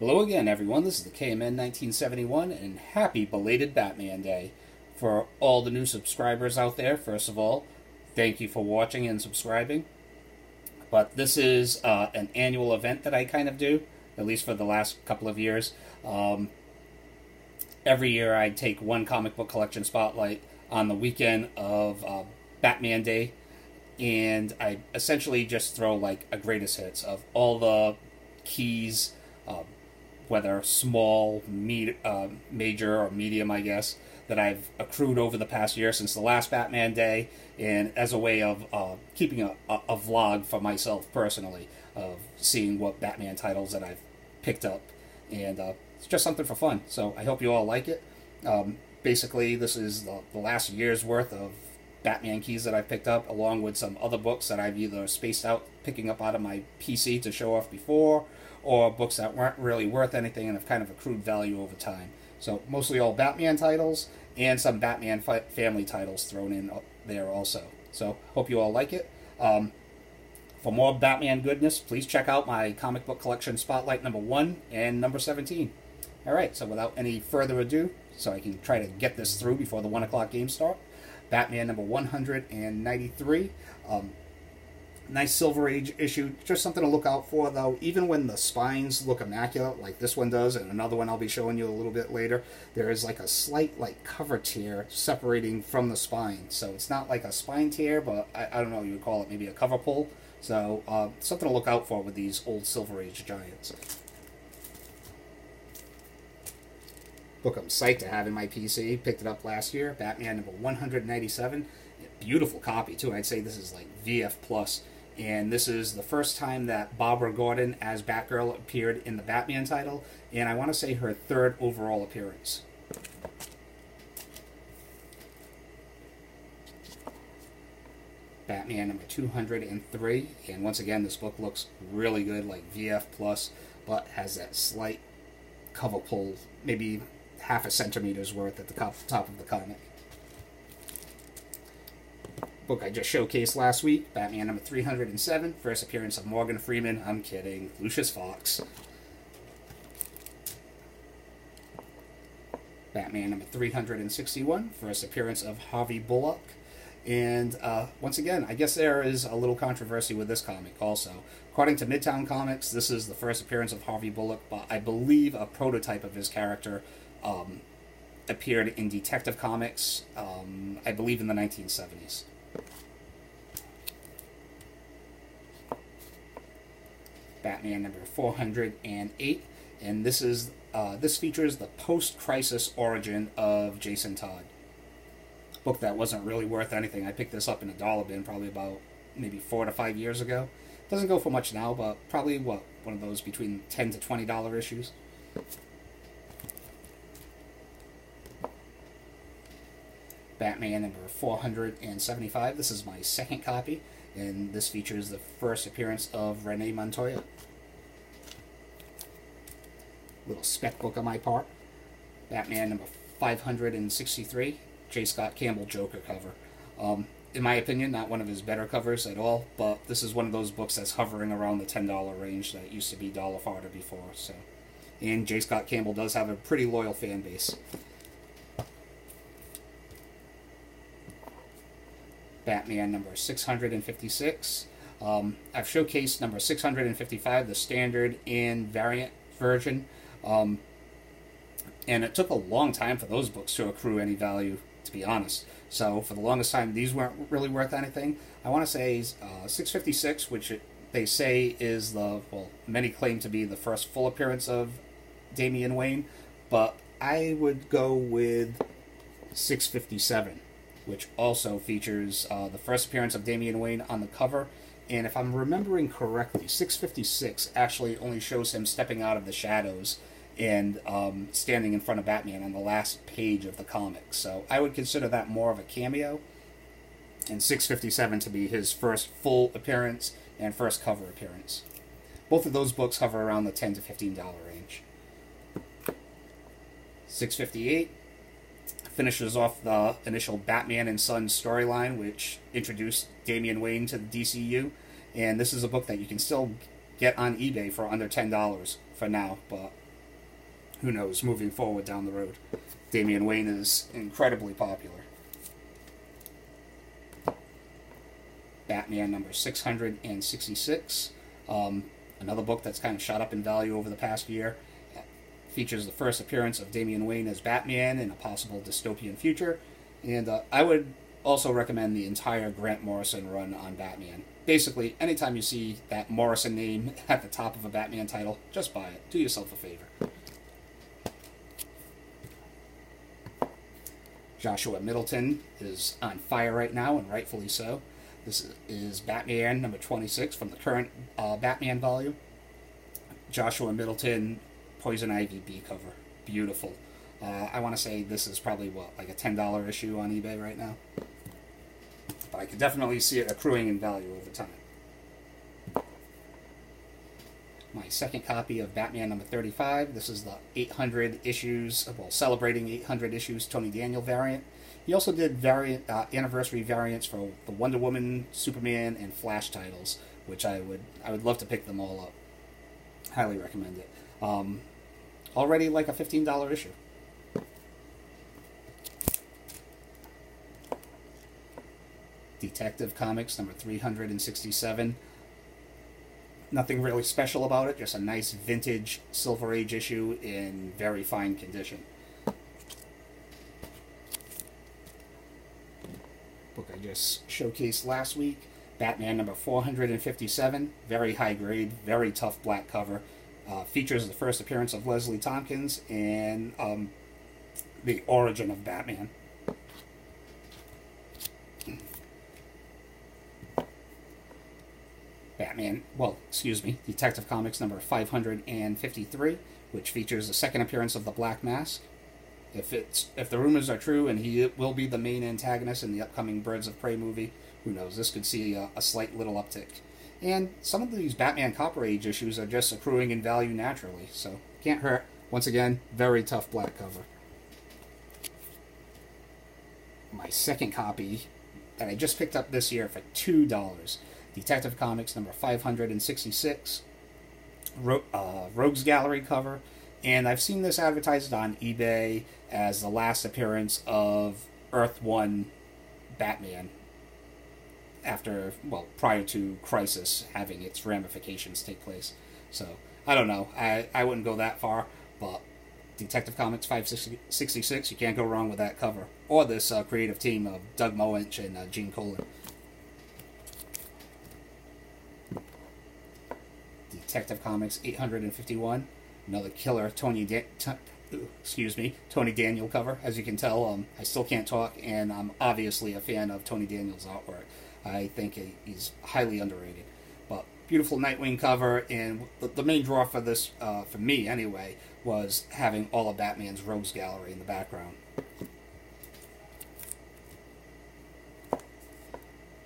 Hello again, everyone. This is the KMN 1971, and happy belated Batman Day. For all the new subscribers out there, first of all, thank you for watching and subscribing. But this is an annual event that I kind of do, at least for the last couple of years. Every year I take one comic book collection spotlight on the weekend of Batman Day, and I essentially just throw like a greatest hits of all the keys, whether small, major, or medium, I guess, that I've accrued over the past year since the last Batman Day, and as a way of keeping a vlog for myself personally, of seeing what Batman titles that I've picked up, and it's just something for fun, so I hope you all like it. Basically, this is the last year's worth of Batman keys that I've picked up, along with some other books that I've either spaced out, picking up out of my PC to show off before, or books that weren't really worth anything and have kind of accrued value over time. So mostly all Batman titles, and some Batman family titles thrown in there also. So hope you all like it. For more Batman goodness, please check out my comic book collection spotlight number 1 and number 17. Alright, so without any further ado, so I can try to get this through before the 1 o'clock game start, Batman number 193. Nice Silver Age issue, just something to look out for though. Even when the spines look immaculate, like this one does, and another one I'll be showing you a little bit later, there is like a slight like cover tear separating from the spine. So it's not like a spine tear, but I don't know, you would call it maybe a cover pull. So something to look out for with these old Silver Age giants. Book I'm psyched to have in my PC. Picked it up last year. Batman number 197. Beautiful copy too. I'd say this is like VF plus. And this is the first time that Barbara Gordon as Batgirl appeared in the Batman title, and I want to say her 3rd overall appearance. Batman number 203, and once again this book looks really good, like VF plus, but has that slight cover pull, maybe half a centimeter's worth at the top of the comic. Book I just showcased last week, Batman number 307, first appearance of Morgan Freeman. I'm kidding, Lucius Fox. Batman number 361, first appearance of Harvey Bullock. And once again, I guess there is a little controversy with this comic also. According to Midtown Comics, this is the first appearance of Harvey Bullock, but I believe a prototype of his character appeared in Detective Comics, I believe in the 1970s. Batman number 408, and this features the post-crisis origin of Jason Todd. Book that wasn't really worth anything. I picked this up in a dollar bin probably about maybe 4 to 5 years ago. Doesn't go for much now, but probably one of those between $10 to $20 issues. Batman number 475. This is my 2nd copy, and this features the first appearance of Renee Montoya. Little spec book on my part. Batman number 563. J. Scott Campbell Joker cover. In my opinion, not one of his better covers at all, but this is one of those books that's hovering around the $10 range that used to be dollar farther before. So, and J. Scott Campbell does have a pretty loyal fan base. Batman number 656. I've showcased number 655, the standard and variant version, and it took a long time for those books to accrue any value, to be honest. So for the longest time, these weren't really worth anything. I want to say 656, which they say is many claim to be the first full appearance of Damian Wayne, but I would go with 657. Which also features the first appearance of Damian Wayne on the cover. And if I'm remembering correctly, 656 actually only shows him stepping out of the shadows and standing in front of Batman on the last page of the comic. So I would consider that more of a cameo, and 657 to be his first full appearance and first cover appearance. Both of those books hover around the $10 to $15 range. 658 finishes off the initial Batman and Sons storyline, which introduced Damian Wayne to the DCU, and this is a book that you can still get on eBay for under $10 for now, but who knows, moving forward down the road. Damian Wayne is incredibly popular. Batman number 666. Another book that's kind of shot up in value over the past year. Features the first appearance of Damian Wayne as Batman in a possible dystopian future. And I would also recommend the entire Grant Morrison run on Batman. Basically, anytime you see that Morrison name at the top of a Batman title, just buy it. Do yourself a favor. Joshua Middleton is on fire right now, and rightfully so. This is Batman number 26 from the current Batman volume. Joshua Middleton, Poison Ivy B cover. Beautiful. I want to say this is probably, like a $10 issue on eBay right now. But I could definitely see it accruing in value over time. My second copy of Batman number 35. This is the 800 issues, celebrating 800 issues Tony Daniel variant. He also did anniversary variants for the Wonder Woman, Superman, and Flash titles, which I would love to pick them all up. Highly recommend it. Already like a $15 issue. Detective Comics number 367. Nothing really special about it, just a nice vintage Silver Age issue in very fine condition. Book I just showcased last week, Batman number 457, very high grade, very tough black cover. Features the first appearance of Leslie Tompkins and the origin of Batman. Detective Comics number 553, which features the second appearance of the Black Mask. If the rumors are true and he will be the main antagonist in the upcoming Birds of Prey movie, who knows, this could see a slight little uptick. And some of these Batman Copper Age issues are just accruing in value naturally, so can't hurt. Once again, very tough black cover. My second copy that I just picked up this year for $2. Detective Comics number 566, Rogues Gallery cover, and I've seen this advertised on eBay as the last appearance of Earth 1 Batman prior to Crisis having its ramifications take place. So, I don't know. I wouldn't go that far, but Detective Comics 566, you can't go wrong with that cover. Or this creative team of Doug Moench and Gene Colan. Detective Comics 851, another killer Tony Daniel cover. As you can tell, I still can't talk, and I'm obviously a fan of Tony Daniel's artwork. I think he's highly underrated. But beautiful Nightwing cover, and the main draw for this, for me anyway, was having all of Batman's Rogues Gallery in the background.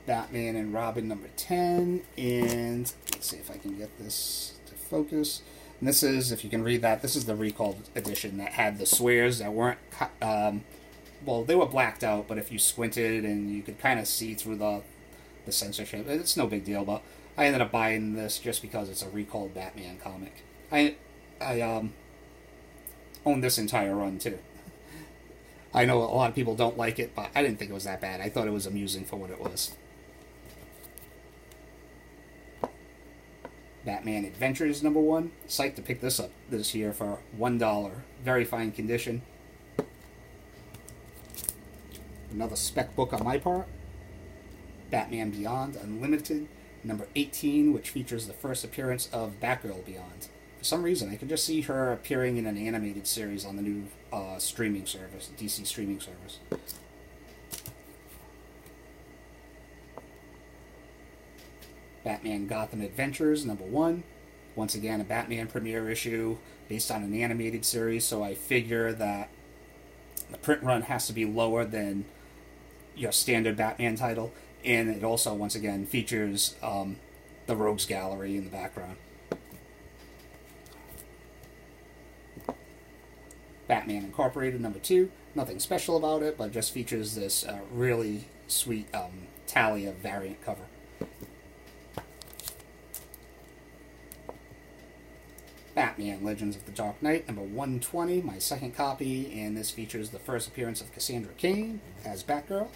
Batman and Robin number 10, and let's see if I can get this to focus. And this is, if you can read that, this is the recalled edition that had the swears that weren't, they were blacked out, but if you squinted and you could kind of see through the censorship, it's no big deal, but I ended up buying this just because it's a recalled Batman comic. I own this entire run, too. I know a lot of people don't like it, but I didn't think it was that bad. I thought it was amusing for what it was. Batman Adventures number 1. Psyched to pick this up this year for $1. Very fine condition. Another Spec book on my part. Batman Beyond Unlimited number 18, which features the first appearance of Batgirl Beyond. For some reason, I could just see her appearing in an animated series on the new streaming service, DC streaming service. Batman Gotham Adventures number 1. Once again, a Batman premiere issue based on an animated series, so I figure that the print run has to be lower than your standard Batman title, and it also, once again, features the Rogues Gallery in the background. Batman Incorporated number 2. Nothing special about it, but just features this really sweet Talia variant cover. Batman Legends of the Dark Knight, number 120, my second copy, and this features the first appearance of Cassandra Cain as Batgirl.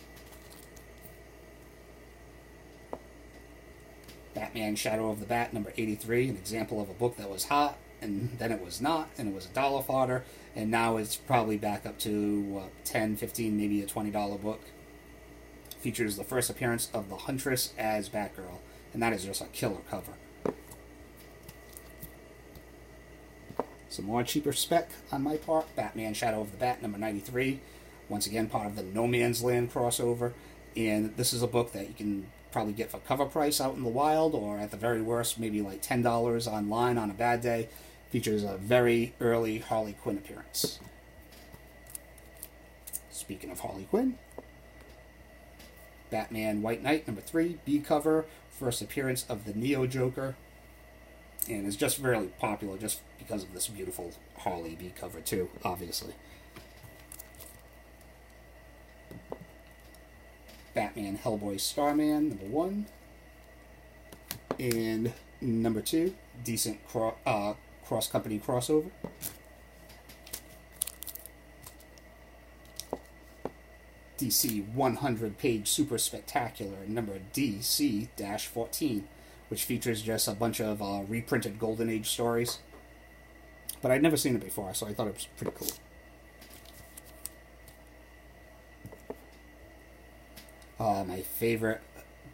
Batman Shadow of the Bat, number 83, an example of a book that was hot, and then it was not, and it was a dollar fodder, and now it's probably back up to $10, $15, maybe a $20 book. Features the first appearance of the Huntress as Batgirl, and that is just a killer cover. Some more cheaper spec on my part. Batman Shadow of the Bat, number 93. Once again, part of the No Man's Land crossover. And this is a book that you can probably get for cover price out in the wild, or at the very worst, maybe like $10 online on a bad day. Features a very early Harley Quinn appearance. Speaking of Harley Quinn, Batman White Knight, number 3, B cover, first appearance of the Neo Joker. And it's just really popular just because of this beautiful Harley B cover too, obviously. Batman Hellboy Starman, number 1. And number 2, decent cross-company crossover. DC 100-page super spectacular, number DC-14. Which features just a bunch of reprinted Golden Age stories. But I'd never seen it before, so I thought it was pretty cool. My favorite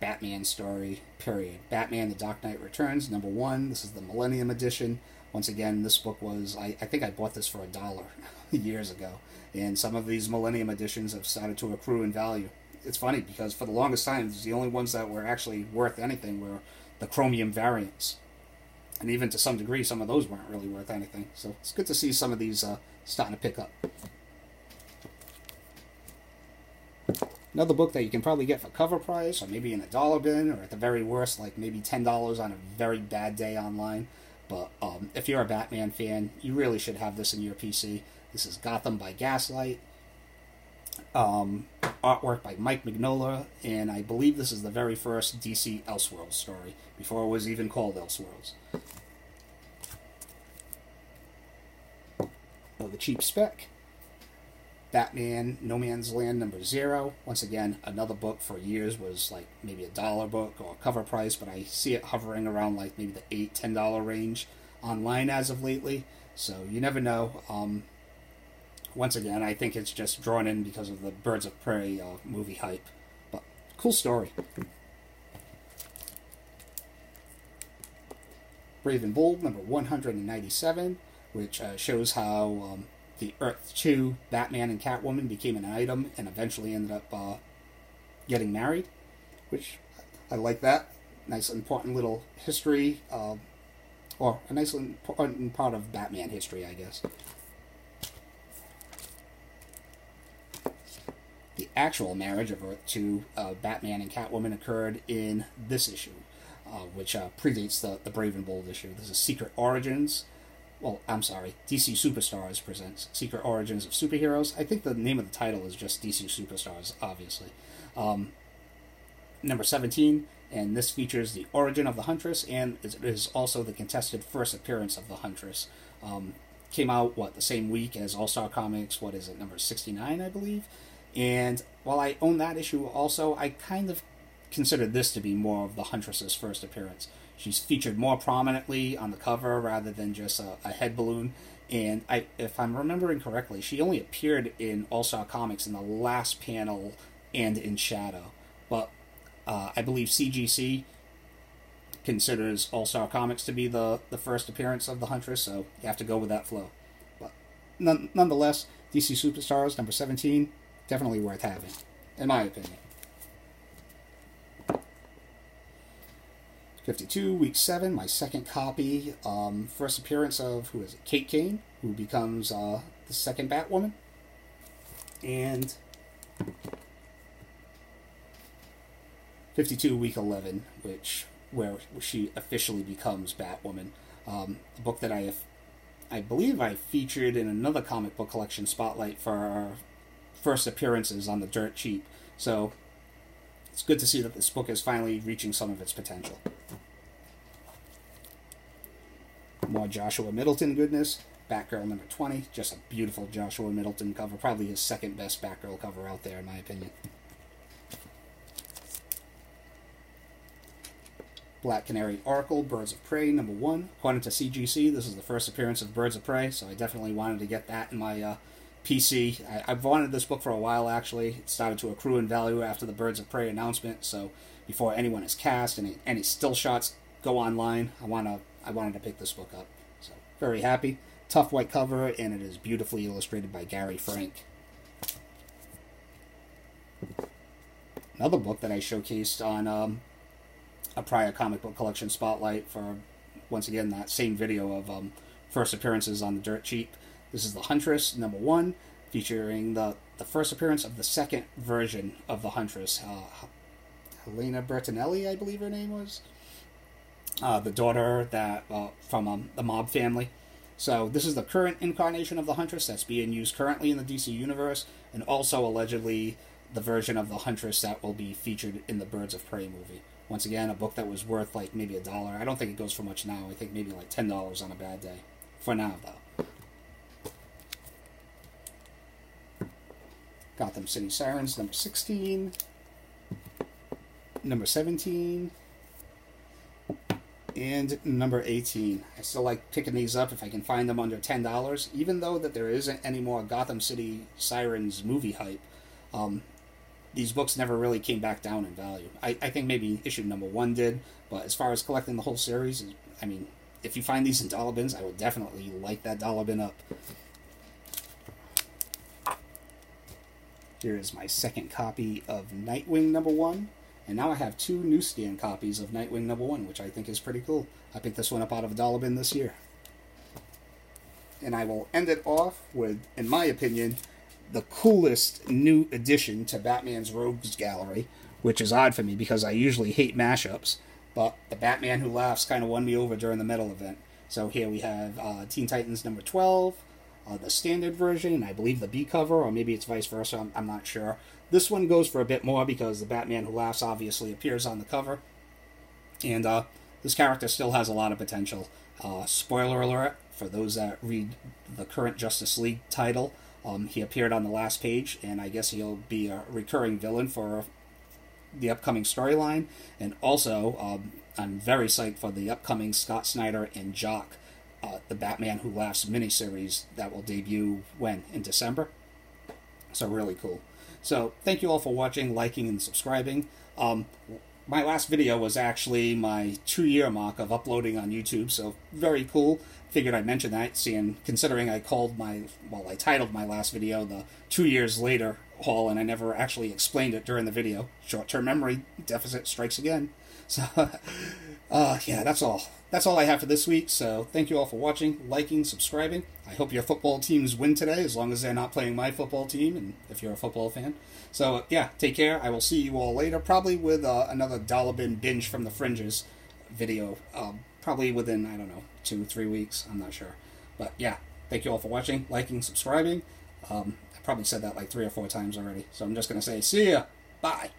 Batman story, period. Batman The Dark Knight Returns, number 1. This is the Millennium Edition. Once again, this book was, I think I bought this for $1 years ago. And some of these Millennium Editions have started to accrue in value. It's funny, because for the longest time, the only ones that were actually worth anything were the chromium variants. And even to some degree, some of those weren't really worth anything. So it's good to see some of these starting to pick up. Another book that you can probably get for cover price, or maybe in a dollar bin, or at the very worst, like maybe $10 on a very bad day online. But if you're a Batman fan, you really should have this in your PC. This is Gotham by Gaslight. Artwork by Mike Mignola, and I believe this is the very first DC Elseworlds story, before it was even called Elseworlds. So the cheap spec. Batman No Man's Land, number 0. Once again, another book for years was like maybe $1 book or cover price, but I see it hovering around like maybe the $8, $10 range online as of lately, so you never know. Once again, I think it's just drawn in because of the Birds of Prey movie hype. But, cool story. Brave and Bold, number 197, which shows how the Earth 2 Batman and Catwoman became an item and eventually ended up getting married, which I like that. Nice important little history, or a nice important part of Batman history, I guess. The actual marriage of Earth 2 Batman and Catwoman occurred in this issue, which predates the Brave and Bold issue. This is Secret Origins. Well, I'm sorry, DC Superstars presents Secret Origins of Superheroes. I think the name of the title is just DC Superstars, obviously. Number 17, and this features the origin of the Huntress, and it is also the contested first appearance of the Huntress. Came out, the same week as All-Star Comics, number 69, I believe? And while I own that issue also, I kind of consider this to be more of the Huntress's first appearance. She's featured more prominently on the cover rather than just a head balloon. And if I'm remembering correctly, she only appeared in All-Star Comics in the last panel and in Shadow. But I believe CGC considers All-Star Comics to be the first appearance of the Huntress, so you have to go with that flow. But nonetheless, DC Superstars, number 17, definitely worth having, in my opinion. 52, week 7, my second copy. First appearance of, Kate Kane, who becomes the second Batwoman. And 52, week 11, where she officially becomes Batwoman. A book that I believe I featured in another comic book collection spotlight for our first appearances on the dirt cheap. So it's good to see that this book is finally reaching some of its potential. more Joshua Middleton goodness. Batgirl number 20, just a beautiful Joshua Middleton cover, probably his second best Batgirl cover out there in my opinion. Black Canary Oracle, Birds of Prey, number 1. According to CGC, this is the first appearance of Birds of Prey, so I definitely wanted to get that in my PC. I've wanted this book for a while, actually. It started to accrue in value after the Birds of Prey announcement, so before anyone is cast and any still shots go online, I wanted to pick this book up. So, very happy. Tough white cover, and it is beautifully illustrated by Gary Frank. Another book that I showcased on a prior comic book collection spotlight for, once again, that same video of first appearances on the Dirt Cheap. This is the Huntress, number 1, featuring the first appearance of the second version of the Huntress. Helena Bertinelli, I believe her name was. The daughter that from the mob family. So this is the current incarnation of the Huntress that's being used currently in the DC Universe, and also allegedly the version of the Huntress that will be featured in the Birds of Prey movie. Once again, a book that was worth like maybe $1. I don't think it goes for much now. I think maybe like $10 on a bad day. For now, though. Gotham City Sirens, number 16. Number 17. And number 18. I still like picking these up if I can find them under $10. Even though that there isn't any more Gotham City Sirens movie hype, these books never really came back down in value. I think maybe issue number 1 did, but as far as collecting the whole series, I mean, if you find these in dollar bins, I would definitely light that dollar bin up. Here is my second copy of Nightwing number 1, and now I have 2 newsstand copies of Nightwing number 1, which I think is pretty cool. I picked this one up out of a dollar bin this year. And I will end it off with, in my opinion, the coolest new addition to Batman's Rogues Gallery, which is odd for me because I usually hate mashups, but the Batman Who Laughs kind of won me over during the metal event. So here we have Teen Titans number 12, the standard version, I believe the B cover, or maybe it's vice versa, I'm not sure. This one goes for a bit more because the Batman Who Laughs obviously appears on the cover, and this character still has a lot of potential. Spoiler alert, for those that read the current Justice League title, he appeared on the last page, and I guess he'll be a recurring villain for the upcoming storyline. And also, I'm very psyched for the upcoming Scott Snyder and Jock, the Batman Who Laughs miniseries that will debut, when? In December? So really cool. So, thank you all for watching, liking, and subscribing. My last video was actually my 2-year mark of uploading on YouTube, so very cool. Figured I'd mention that, considering I titled my last video the 2 years later haul, and I never actually explained it during the video. Short-term memory deficit strikes again. So, yeah, that's all. That's all I have for this week, so thank you all for watching, liking, subscribing. I hope your football teams win today, as long as they're not playing my football team, and if you're a football fan. So, yeah, take care. I will see you all later, probably with another dollar bin binge from the Fringes video, probably within, I don't know, 2-3 weeks. I'm not sure. But, yeah, thank you all for watching, liking, subscribing. I probably said that like 3 or 4 times already, so I'm just going to say, see ya! Bye!